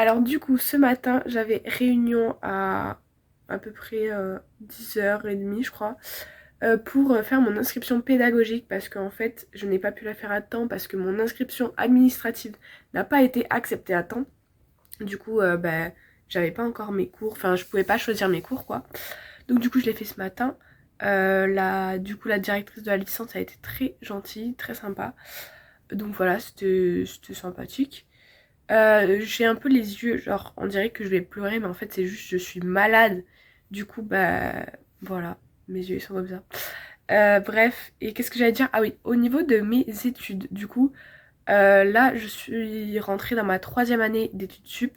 Alors du coup, ce matin, j'avais réunion à peu près 10h30, je crois, pour faire mon inscription pédagogique parce qu'en fait, je n'ai pas pu la faire à temps parce que mon inscription administrative n'a pas été acceptée à temps. Du coup, j'avais pas encore mes cours, enfin, je pouvais pas choisir mes cours, quoi. Donc du coup, je l'ai fait ce matin. Du coup, la directrice de la licence a été très gentille, très sympa. Donc voilà, c'était sympathique. J'ai un peu les yeux, genre on dirait que je vais pleurer, mais en fait c'est juste je suis malade. Du coup, voilà, mes yeux ils sont comme ça. Bref, et qu'est-ce que j'allais dire? Ah oui, au niveau de mes études, du coup, là je suis rentrée dans ma troisième année d'études sup,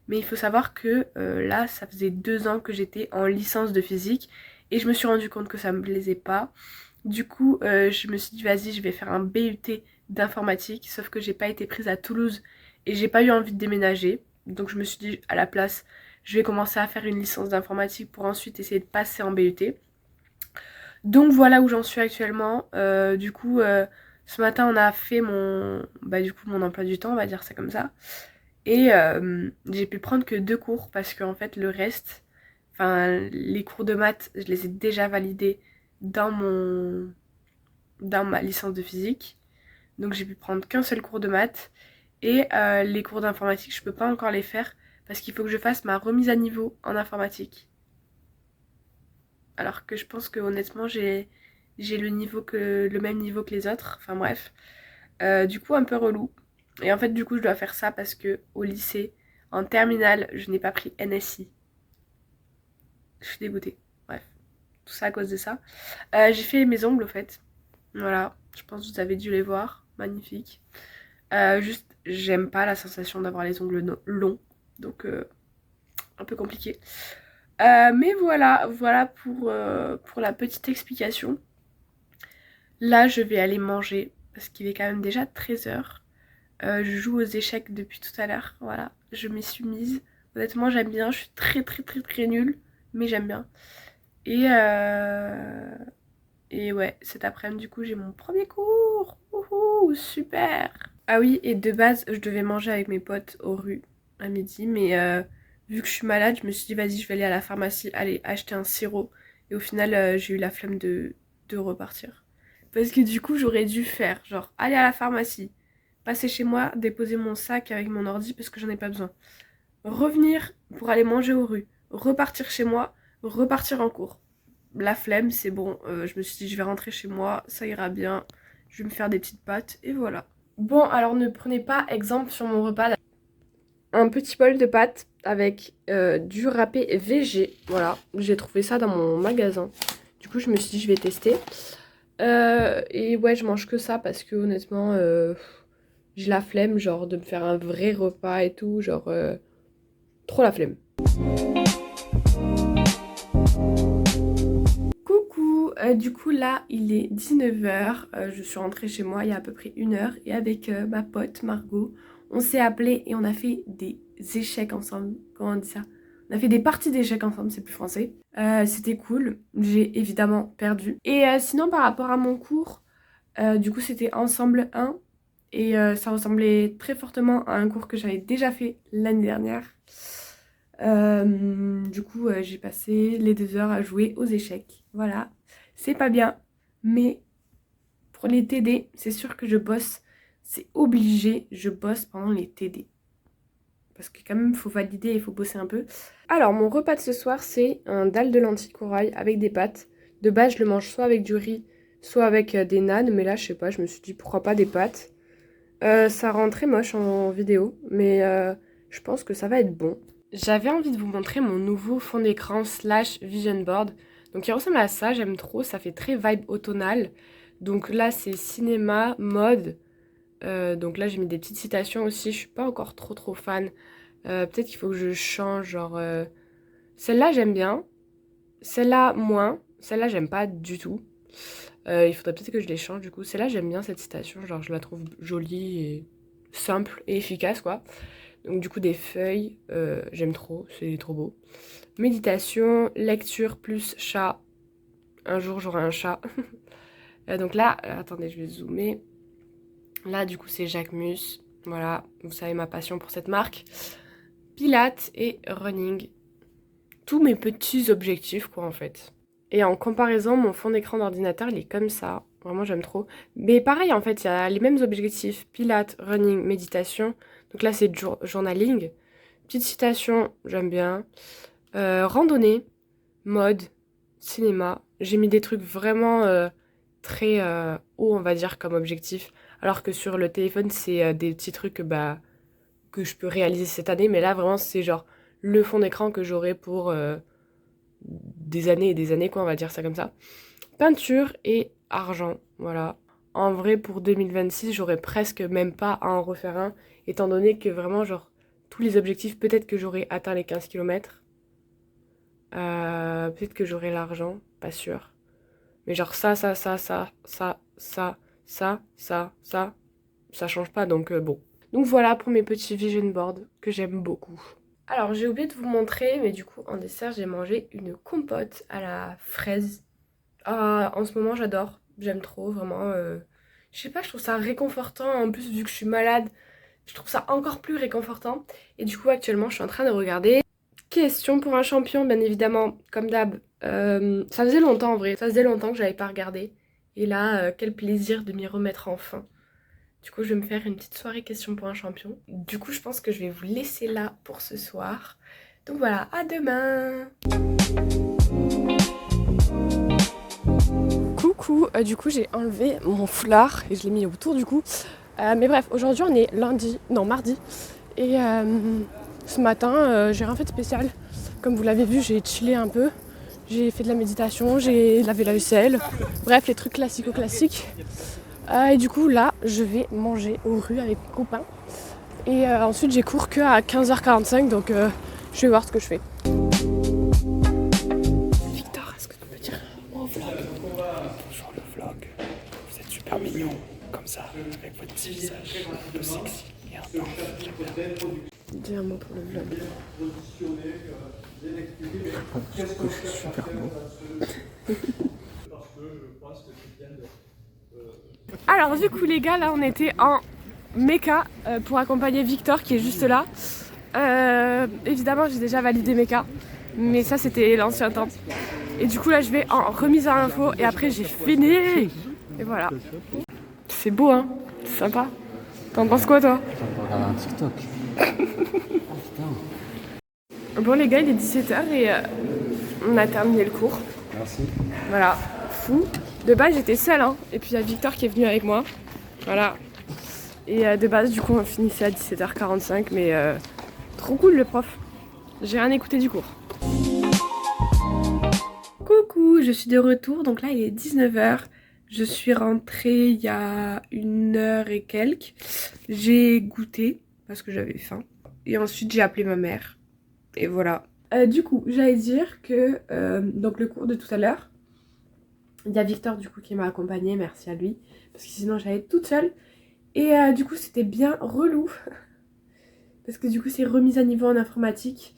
mais il faut savoir que là ça faisait 2 ans que j'étais en licence de physique et je me suis rendu compte que ça me plaisait pas. Du coup, je me suis dit, vas-y, je vais faire un BUT d'informatique, sauf que j'ai pas été prise à Toulouse et j'ai pas eu envie de déménager. Donc, je me suis dit, à la place, je vais commencer à faire une licence d'informatique pour ensuite essayer de passer en BUT. Donc, voilà où j'en suis actuellement. Ce matin, on a fait mon emploi du temps, on va dire ça comme ça. Et j'ai pu prendre que 2 cours parce qu'en fait, le reste, enfin, les cours de maths, je les ai déjà validés dans dans ma licence de physique. Donc j'ai pu prendre qu'un seul cours de maths. Et les cours d'informatique, je peux pas encore les faire parce qu'il faut que je fasse ma remise à niveau en informatique. Alors que je pense que honnêtement j'ai le même niveau que les autres. Enfin bref. Du coup un peu relou. Et en fait du coup je dois faire ça parce que au lycée, en terminale, je n'ai pas pris NSI. Je suis dégoûtée. Bref. Tout ça à cause de ça. J'ai fait mes ongles au fait. Voilà. Je pense que vous avez dû les voir. Magnifique. Juste, j'aime pas la sensation d'avoir les ongles longs. Donc, un peu compliqué. Mais voilà pour la petite explication. Là, je vais aller manger parce qu'il est quand même déjà 13h. Je joue aux échecs depuis tout à l'heure. Voilà, je m'y suis mise. Honnêtement, j'aime bien. Je suis très nulle, mais j'aime bien. Et, euh, et ouais, cet après-midi, du coup, j'ai mon premier cours. Wouhou, super! Ah oui, et de base, je devais manger avec mes potes aux rues à midi, mais vu que je suis malade, je me suis dit, vas-y, je vais aller à la pharmacie, aller acheter un sirop. Et au final, j'ai eu la flemme de repartir. Parce que du coup, j'aurais dû faire, genre, aller à la pharmacie, passer chez moi, déposer mon sac avec mon ordi parce que j'en ai pas besoin. Revenir pour aller manger aux rues, repartir chez moi, repartir en cours. La flemme, c'est bon, je me suis dit, je vais rentrer chez moi, ça ira bien, je vais me faire des petites pâtes, et voilà. Bon, alors ne prenez pas exemple sur mon repas. Un petit bol de pâtes avec du râpé VG. Voilà, j'ai trouvé ça dans mon magasin. Du coup, je me suis dit, je vais tester. Et ouais, je mange que ça parce que honnêtement, j'ai la flemme, genre, de me faire un vrai repas et tout. Genre, trop la flemme. Coucou, du coup là il est 19h, je suis rentrée chez moi il y a à peu près 1 heure et avec ma pote Margot, on s'est appelé et on a fait des échecs ensemble. Comment on dit ça? On a fait des parties d'échecs ensemble, c'est plus français. C'était cool, j'ai évidemment perdu. Et sinon par rapport à mon cours, du coup c'était ensemble 1 et ça ressemblait très fortement à un cours que j'avais déjà fait l'année dernière. J'ai passé les 2 heures à jouer aux échecs. Voilà, c'est pas bien, mais pour les TD, c'est sûr que je bosse. C'est obligé, je bosse pendant les TD. Parce que quand même, il faut valider et il faut bosser un peu. Alors, mon repas de ce soir, c'est un dalle de lentilles corail avec des pâtes. De base, je le mange soit avec du riz, soit avec des nanes. Mais là, je sais pas, je me suis dit pourquoi pas des pâtes. Ça rend très moche en vidéo, mais je pense que ça va être bon. J'avais envie de vous montrer mon nouveau fond d'écran slash vision board. Donc il ressemble à ça, j'aime trop, ça fait très vibe automnale. Donc là c'est cinéma, mode. Donc là j'ai mis des petites citations aussi, je suis pas encore trop fan. Peut-être qu'il faut que je change, genre... Celle-là j'aime bien, celle-là moins, celle-là j'aime pas du tout. Il faudrait peut-être que je les change du coup. Celle-là j'aime bien cette citation, genre je la trouve jolie et simple et efficace quoi. Donc du coup des feuilles, j'aime trop, c'est trop beau. Méditation, lecture plus chat. Un jour j'aurai un chat. Donc là, attendez, je vais zoomer. Là du coup c'est Jacquemus. Voilà, vous savez ma passion pour cette marque. pilates et running. Tous mes petits objectifs quoi en fait. Et en comparaison, mon fond d'écran d'ordinateur il est comme ça. Vraiment j'aime trop. Mais pareil en fait, il y a les mêmes objectifs. Pilates, running, méditation. Donc là c'est journaling. Petite citation, j'aime bien. Randonnée, mode, cinéma. J'ai mis des trucs vraiment très hauts on va dire comme objectif. Alors que sur le téléphone c'est des petits trucs que je peux réaliser cette année. Mais là vraiment c'est genre le fond d'écran que j'aurai pour des années et des années, quoi, on va dire ça comme ça. Peinture et argent, voilà. En vrai, pour 2026, j'aurais presque même pas à en refaire un, étant donné que vraiment, genre, tous les objectifs, peut-être que j'aurais atteint les 15 kilomètres. Peut-être que j'aurais l'argent, pas sûr. Mais genre ça change pas, donc bon. Donc voilà pour mes petits vision boards que j'aime beaucoup. Alors j'ai oublié de vous montrer, mais du coup en dessert j'ai mangé une compote à la fraise. En ce moment j'adore, j'aime trop vraiment. Je sais pas, je trouve ça réconfortant. En plus vu que je suis malade, je trouve ça encore plus réconfortant. Et du coup actuellement je suis en train de regarder Question pour un champion, bien évidemment, comme d'hab. Ça faisait longtemps en vrai, ça faisait longtemps que j'avais pas regardé. Et là, quel plaisir de m'y remettre enfin. Du coup, je vais me faire une petite soirée question pour un champion. Du coup, je pense que je vais vous laisser là pour ce soir. Donc voilà, à demain. Coucou, du coup j'ai enlevé mon foulard et je l'ai mis autour du cou. Mais bref, aujourd'hui on est mardi. Et ce matin, j'ai rien fait de spécial. Comme vous l'avez vu, j'ai chillé un peu. J'ai fait de la méditation, j'ai lavé la vaisselle. Bref, les trucs classiques. Et du coup là, je vais manger aux rues avec mes copains. Et ensuite j'ai cours que à 15h45, donc je vais voir ce que je fais. Victor, est-ce que tu peux dire au vlog? Bonjour le vlog, vous êtes super mignon, comme ça, avec votre petit visage un peu sexy et intense. Dis un mot pour le vlog. Je suis super beau. Alors du coup les gars, là on était en méca pour accompagner Victor qui est juste là. Évidemment j'ai déjà validé méca, mais ça c'était l'ancien temps. Et du coup là je vais en remise à l'info et après j'ai fini. Et voilà. C'est beau hein, c'est sympa. T'en penses quoi toi? On va regarder un TikTok. Bon les gars il est 17h et on a terminé le cours. Merci. Voilà, fou. De base j'étais seule hein, et puis il y a Victor qui est venu avec moi. Voilà. Et de base du coup on finissait à 17h45 mais trop cool le prof. J'ai rien écouté du cours. Coucou, je suis de retour, donc là il est 19h. Je suis rentrée il y a 1h et quelques. J'ai goûté parce que j'avais faim. Et ensuite j'ai appelé ma mère. Et voilà. Du coup, j'allais dire que donc le cours de tout à l'heure, il y a Victor du coup qui m'a accompagnée, merci à lui. Parce que sinon j'allais être toute seule. Et du coup c'était bien relou. Parce que du coup c'est remise à niveau en informatique.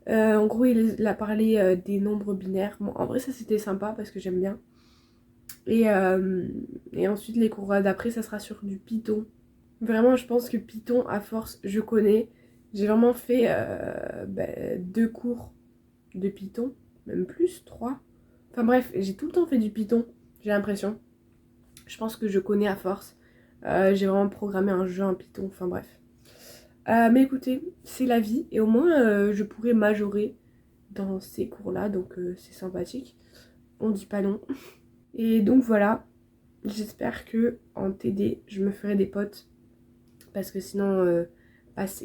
En gros il a parlé des nombres binaires. Bon en vrai ça c'était sympa parce que j'aime bien. Et ensuite les cours d'après ça sera sur du Python. Vraiment je pense que Python à force je connais. J'ai vraiment fait 2 cours de Python. Même plus, 3. Enfin bref j'ai tout le temps fait du Python. J'ai l'impression. Je pense que je connais à force. J'ai vraiment programmé un jeu en Python. Enfin bref. Mais écoutez, c'est la vie et au moins je pourrais majorer dans ces cours-là, donc c'est sympathique. On dit pas non. Et donc voilà, j'espère que en TD, je me ferai des potes. Parce que sinon,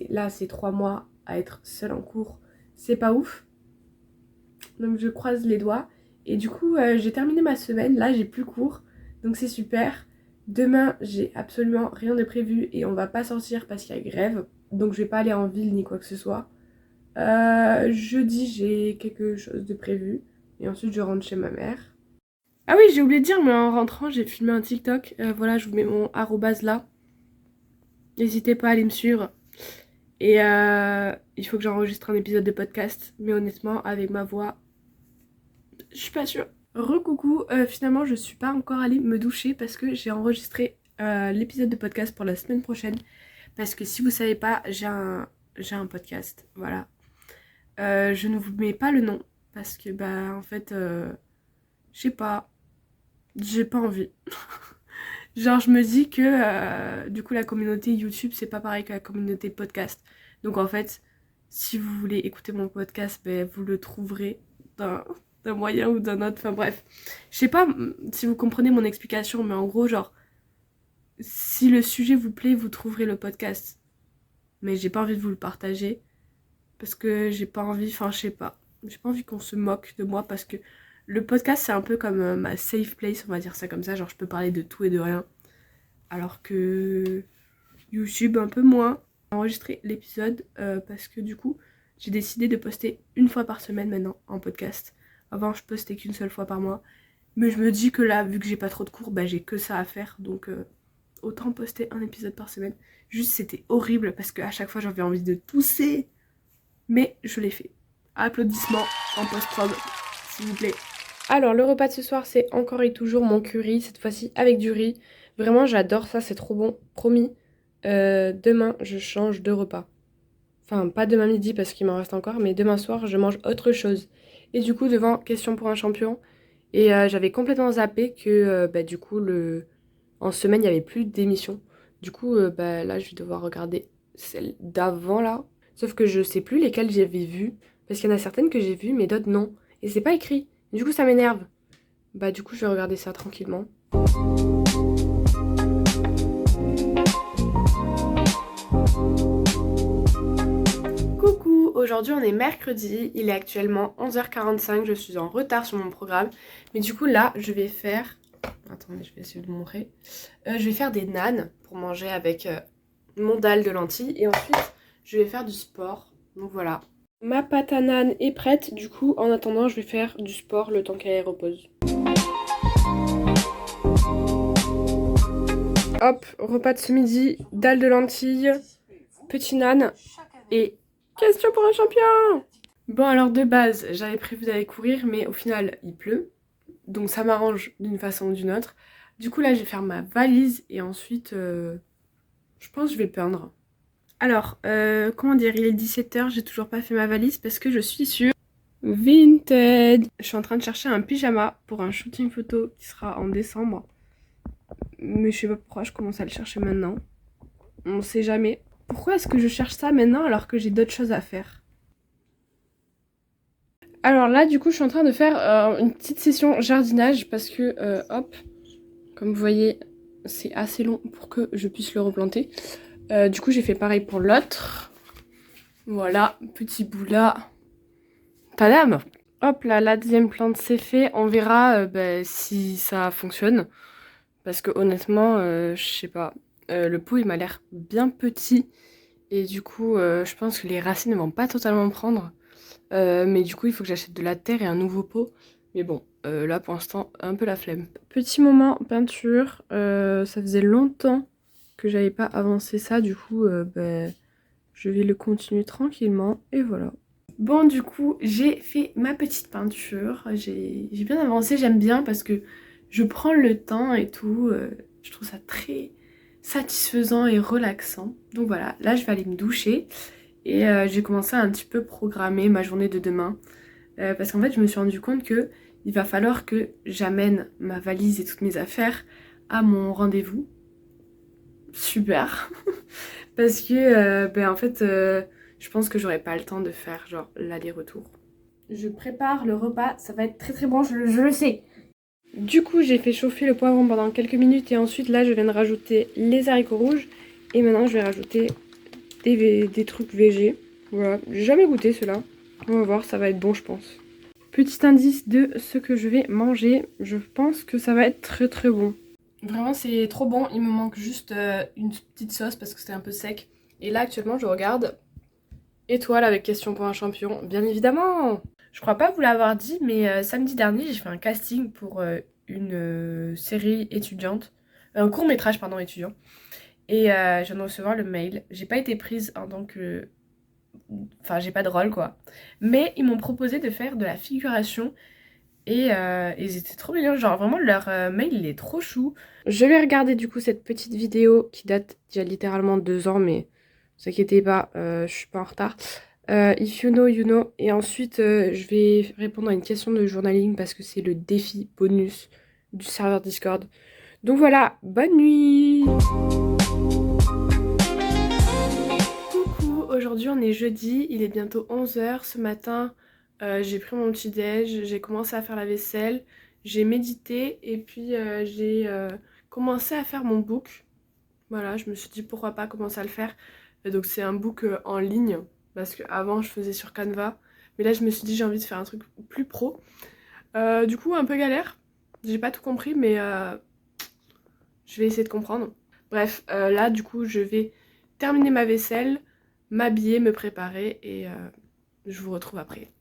là, c'est 3 mois à être seule en cours. C'est pas ouf. Donc je croise les doigts. Et du coup, j'ai terminé ma semaine. Là, j'ai plus cours. Donc c'est super. Demain, j'ai absolument rien de prévu et on va pas sortir parce qu'il y a grève. Donc je vais pas aller en ville ni quoi que ce soit. Jeudi j'ai quelque chose de prévu. Et ensuite je rentre chez ma mère. Ah oui j'ai oublié de dire mais en rentrant j'ai filmé un TikTok. Voilà je vous mets mon arrobase là. N'hésitez pas à aller me suivre. Et il faut que j'enregistre un épisode de podcast. Mais honnêtement avec ma voix je suis pas sûre. Recoucou, finalement je suis pas encore allée me doucher parce que j'ai enregistré l'épisode de podcast pour la semaine prochaine. Parce que si vous savez pas, j'ai un j'ai un podcast, voilà. Je ne vous mets pas le nom parce que bah en fait, je sais pas, j'ai pas envie. Genre je me dis que du coup la communauté YouTube c'est pas pareil que la communauté podcast. Donc en fait, si vous voulez écouter mon podcast, ben, vous le trouverez d'un moyen ou d'un autre. Enfin bref, je sais pas si vous comprenez mon explication, mais en gros genre si le sujet vous plaît, vous trouverez le podcast. Mais j'ai pas envie de vous le partager parce que j'ai pas envie, enfin je sais pas. J'ai pas envie qu'on se moque de moi parce que le podcast c'est un peu comme ma safe place, on va dire ça comme ça, genre je peux parler de tout et de rien. Alors que YouTube un peu moins. J'ai enregistré l'épisode parce que du coup j'ai décidé de poster une fois par semaine maintenant en podcast. Avant je postais qu'une seule fois par mois. Mais je me dis que là, vu que j'ai pas trop de cours, bah j'ai que ça à faire. Donc autant poster un épisode par semaine. Juste c'était horrible parce qu'à chaque fois j'avais envie de tousser. Mais je l'ai fait. Applaudissements en post-prod, s'il vous plaît. Alors le repas de ce soir c'est encore et toujours mon curry, cette fois-ci avec du riz. Vraiment j'adore ça, c'est trop bon, promis. Demain je change de repas. Enfin pas demain midi parce qu'il m'en reste encore, mais demain soir je mange autre chose. Et du coup devant question pour un champion. Et j'avais complètement zappé que bah, du coup en semaine il n'y avait plus d'émissions. Du coup bah, là je vais devoir regarder celle d'avant là. Sauf que je sais plus lesquelles j'avais vues. Parce qu'il y en a certaines que j'ai vues mais d'autres non. Et c'est pas écrit. Du coup ça m'énerve. Bah du coup je vais regarder ça tranquillement. Coucou, aujourd'hui on est mercredi, il est actuellement 11h45, je suis en retard sur mon programme. Mais du coup là je vais faire... Attendez, je vais essayer de vous montrer. Je vais faire des nanes pour manger avec mon dalle de lentilles. Et ensuite je vais faire du sport. Donc voilà. Ma pâte à nane est prête, du coup en attendant je vais faire du sport le temps qu'elle repose. Hop, repas de ce midi, dalle de lentilles, petit nan et question pour un champion. Bon alors de base, j'avais prévu d'aller courir mais au final il pleut. Donc ça m'arrange d'une façon ou d'une autre. Du coup là je vais faire ma valise et ensuite je pense que je vais peindre. Alors, comment dire, il est 17h, j'ai toujours pas fait ma valise parce que je suis sur Vinted. Je suis en train de chercher un pyjama pour un shooting photo qui sera en décembre. Mais je sais pas pourquoi je commence à le chercher maintenant. On sait jamais. Pourquoi est-ce que je cherche ça maintenant alors que j'ai d'autres choses à faire? Alors là, du coup, je suis en train de faire une petite session jardinage parce que, hop, comme vous voyez, c'est assez long pour que je puisse le replanter. Du coup, j'ai fait pareil pour l'autre. Voilà, petit bout là. Tadam! Hop là, la deuxième plante c'est fait. On verra bah, si ça fonctionne. Parce que honnêtement, je sais pas. Le pot il m'a l'air bien petit. Et du coup, je pense que les racines ne vont pas totalement prendre. Mais du coup, il faut que j'achète de la terre et un nouveau pot. Mais bon, là pour l'instant, un peu la flemme. Petit moment peinture. Ça faisait longtemps que j'avais pas avancé ça. Du coup, bah, je vais le continuer tranquillement. Et voilà. Bon, du coup, j'ai fait ma petite peinture. J'ai bien avancé, j'aime bien parce que je prends le temps et tout. Je trouve ça très satisfaisant et relaxant. Donc voilà, là je vais aller me doucher et j'ai commencé à un petit peu programmer ma journée de demain. Parce qu'en fait, je me suis rendu compte que il va falloir que j'amène ma valise et toutes mes affaires à mon rendez-vous. Super. Parce que, ben en fait, je pense que j'aurai pas le temps de faire genre l'aller-retour. Je prépare le repas, ça va être très très bon, je le sais. Du coup, j'ai fait chauffer le poivron pendant quelques minutes et ensuite là, je viens de rajouter les haricots rouges. Et maintenant, je vais rajouter des trucs végés. Voilà, j'ai jamais goûté cela. On va voir, ça va être bon, je pense. Petit indice de ce que je vais manger. Je pense que ça va être très très bon. Vraiment, c'est trop bon. Il me manque juste une petite sauce parce que c'était un peu sec. Et là, actuellement, je regarde Étoile avec question pour un champion. Bien évidemment! Je crois pas vous l'avoir dit, mais samedi dernier, j'ai fait un casting pour une série étudiante. Un court-métrage, pardon, étudiant. Et je viens de recevoir le mail. J'ai pas été prise en tant que... Enfin, j'ai pas de rôle, quoi. Mais ils m'ont proposé de faire de la figuration. Et ils étaient trop mignons. Genre, vraiment, leur mail, il est trop chou. Je vais regarder, du coup, cette petite vidéo qui date d'il y a littéralement 2 ans, mais vous inquiétez pas, je suis pas en retard. If you know, you know. Et ensuite, je vais répondre à une question de journaling parce que c'est le défi bonus du serveur Discord. Donc voilà, bonne nuit! Coucou, aujourd'hui on est jeudi, il est bientôt 11h. Ce matin, j'ai pris mon petit déj, j'ai commencé à faire la vaisselle, j'ai médité et puis j'ai commencé à faire mon book. Voilà, je me suis dit pourquoi pas commencer à le faire. Donc c'est un book en ligne parce qu'avant je faisais sur Canva. Mais là je me suis dit j'ai envie de faire un truc plus pro. Du coup un peu galère. J'ai pas tout compris mais je vais essayer de comprendre. Bref, là du coup je vais terminer ma vaisselle, m'habiller, me préparer et je vous retrouve après.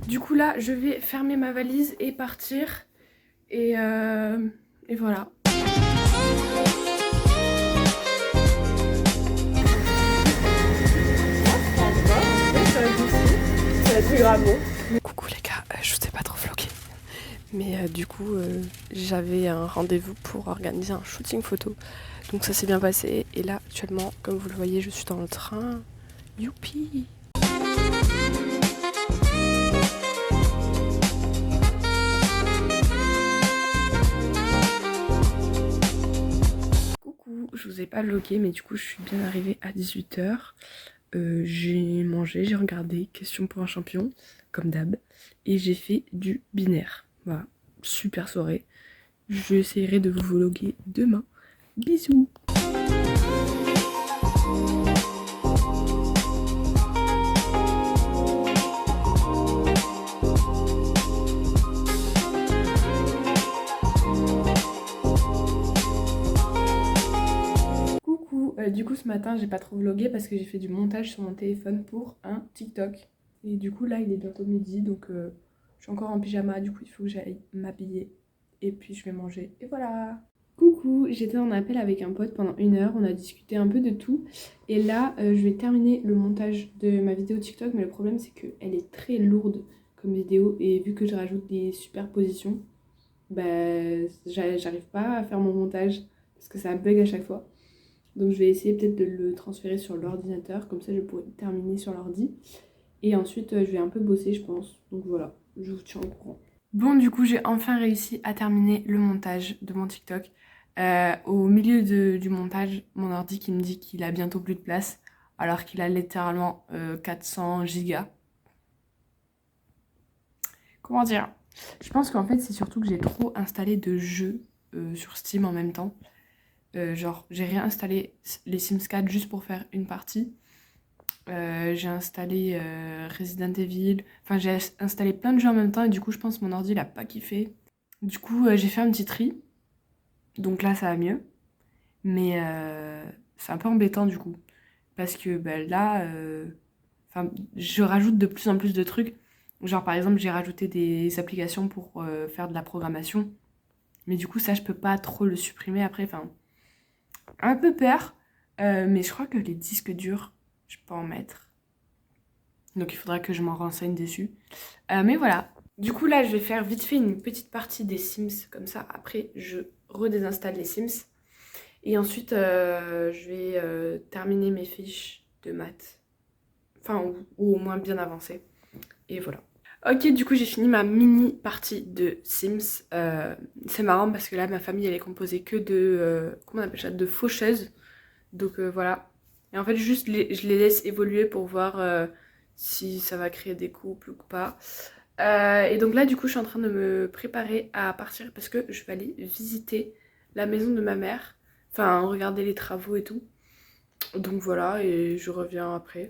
Du coup là je vais fermer ma valise et partir et voilà. Coucou les gars, je vous ai pas trop vlogué. Mais du coup j'avais un rendez-vous pour organiser un shooting photo. Donc ça s'est bien passé et là actuellement comme vous le voyez je suis dans le train. Youpi! Coucou, je vous ai pas vlogué mais du coup je suis bien arrivée à 18h. J'ai mangé, j'ai regardé Question pour un champion, comme d'hab, et j'ai fait du binaire. Voilà, super soirée. J'essaierai de vous vloguer demain. Bisous! Coucou, du coup ce matin j'ai pas trop vlogué parce que j'ai fait du montage sur mon téléphone pour un TikTok. Et du coup là il est bientôt midi donc je suis encore en pyjama, du coup il faut que j'aille m'habiller. Et puis je vais manger. Et voilà! Coucou, j'étais en appel avec un pote pendant 1 heure, on a discuté un peu de tout. Et là je vais terminer le montage de ma vidéo TikTok, mais le problème c'est qu'elle est très lourde comme vidéo. Et vu que je rajoute des superpositions, bah j'arrive pas à faire mon montage parce que ça bug à chaque fois. Donc je vais essayer peut-être de le transférer sur l'ordinateur, comme ça je pourrai terminer sur l'ordi. Et ensuite je vais un peu bosser je pense. Donc voilà, je vous tiens au courant. Bon du coup j'ai enfin réussi à terminer le montage de mon TikTok. Au milieu du montage, mon ordi qui me dit qu'il a bientôt plus de place, alors qu'il a littéralement 400 gigas. Comment dire? Je pense qu'en fait c'est surtout que j'ai trop installé de jeux sur Steam en même temps. Genre j'ai réinstallé les Sims 4 juste pour faire une partie. J'ai installé Resident Evil. Enfin j'ai installé plein de jeux en même temps et du coup je pense que mon ordi il a pas kiffé. Du coup j'ai fait un petit tri. Donc là ça va mieux. Mais c'est un peu embêtant du coup. Parce que ben, là je rajoute de plus en plus de trucs. Genre par exemple j'ai rajouté des applications pour faire de la programmation. Mais du coup ça je peux pas trop le supprimer après. Enfin un peu peur, mais je crois que les disques durs, je peux en mettre. Donc il faudra que je m'en renseigne dessus. Mais voilà. Du coup là, je vais faire vite fait une petite partie des Sims, comme ça. Après, je redésinstalle les Sims. Et ensuite, je vais terminer mes fiches de maths. Enfin, ou au moins bien avancées. Et voilà. Ok, du coup j'ai fini ma mini partie de Sims. C'est marrant parce que là ma famille elle est composée que de, comment on appelle ça, de faucheuses. Donc voilà. Et en fait juste je les laisse évoluer pour voir si ça va créer des couples ou pas. Et donc là du coup je suis en train de me préparer à partir parce que je vais aller visiter la maison de ma mère. Enfin regarder les travaux et tout. Donc voilà et je reviens après.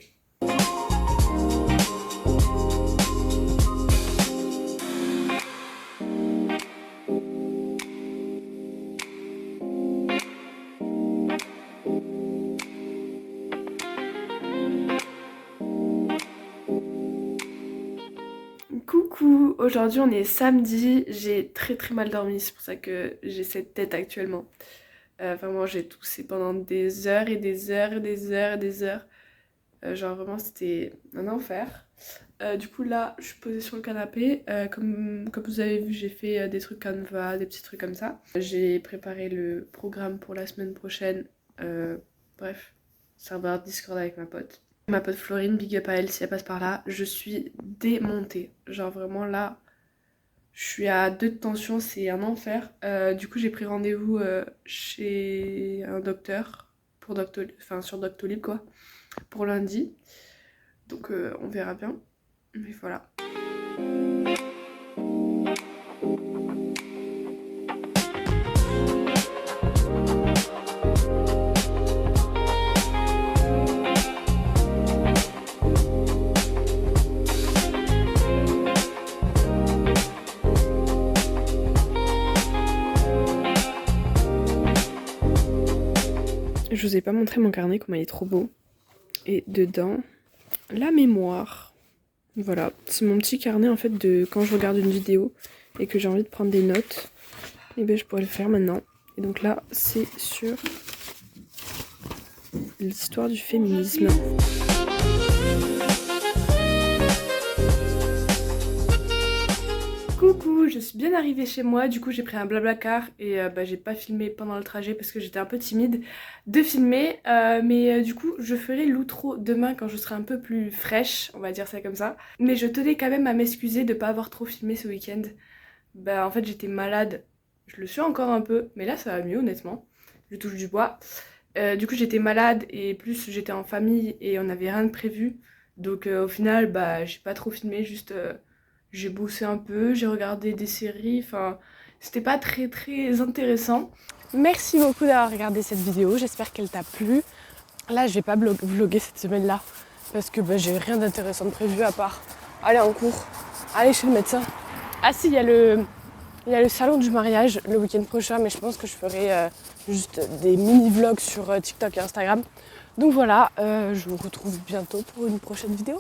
Coucou, aujourd'hui on est samedi, j'ai très mal dormi, c'est pour ça que j'ai cette tête actuellement. Vraiment, j'ai toussé pendant des heures et des heures et des heures et des heures. Genre vraiment, c'était un enfer. Du coup, là, je suis posée sur le canapé. Comme vous avez vu, j'ai fait des trucs Canva, des petits trucs comme ça. J'ai préparé le programme pour la semaine prochaine. Bref, serveur Discord avec ma pote. Ma pote Florine, big up à elle si elle passe par là. Je suis démontée. Genre vraiment là, je suis à 2 de tension, c'est un enfer. Du coup, j'ai pris rendez-vous chez un docteur, pour enfin, sur Doctolib quoi, pour lundi. Donc on verra bien. Mais voilà. Je vous ai pas montré mon carnet, comment il est trop beau. Et dedans, la mémoire. Voilà, c'est mon petit carnet en fait de quand je regarde une vidéo et que j'ai envie de prendre des notes. Et ben je pourrais le faire maintenant. Et donc là, c'est sur l'histoire du féminisme. Coucou, je suis bien arrivée chez moi, du coup j'ai pris un Blablacar et j'ai pas filmé pendant le trajet parce que j'étais un peu timide de filmer, mais du coup je ferai l'outro demain quand je serai un peu plus fraîche, on va dire ça comme ça. Mais je tenais quand même à m'excuser de pas avoir trop filmé ce week-end. En fait j'étais malade, je le suis encore un peu, mais là ça va mieux honnêtement, je touche du bois. Du coup j'étais malade et plus j'étais en famille et on n'avait rien de prévu, donc au final j'ai pas trop filmé, juste... J'ai bossé un peu, j'ai regardé des séries, enfin c'était pas très très intéressant. Merci beaucoup d'avoir regardé cette vidéo, j'espère qu'elle t'a plu. Là je vais pas vlogger cette semaine-là parce que j'ai rien d'intéressant de prévu à part aller en cours, aller chez le médecin. Ah si, il y a le salon du mariage le week-end prochain, mais je pense que je ferai juste des mini-vlogs sur TikTok et Instagram. Donc voilà, je vous retrouve bientôt pour une prochaine vidéo.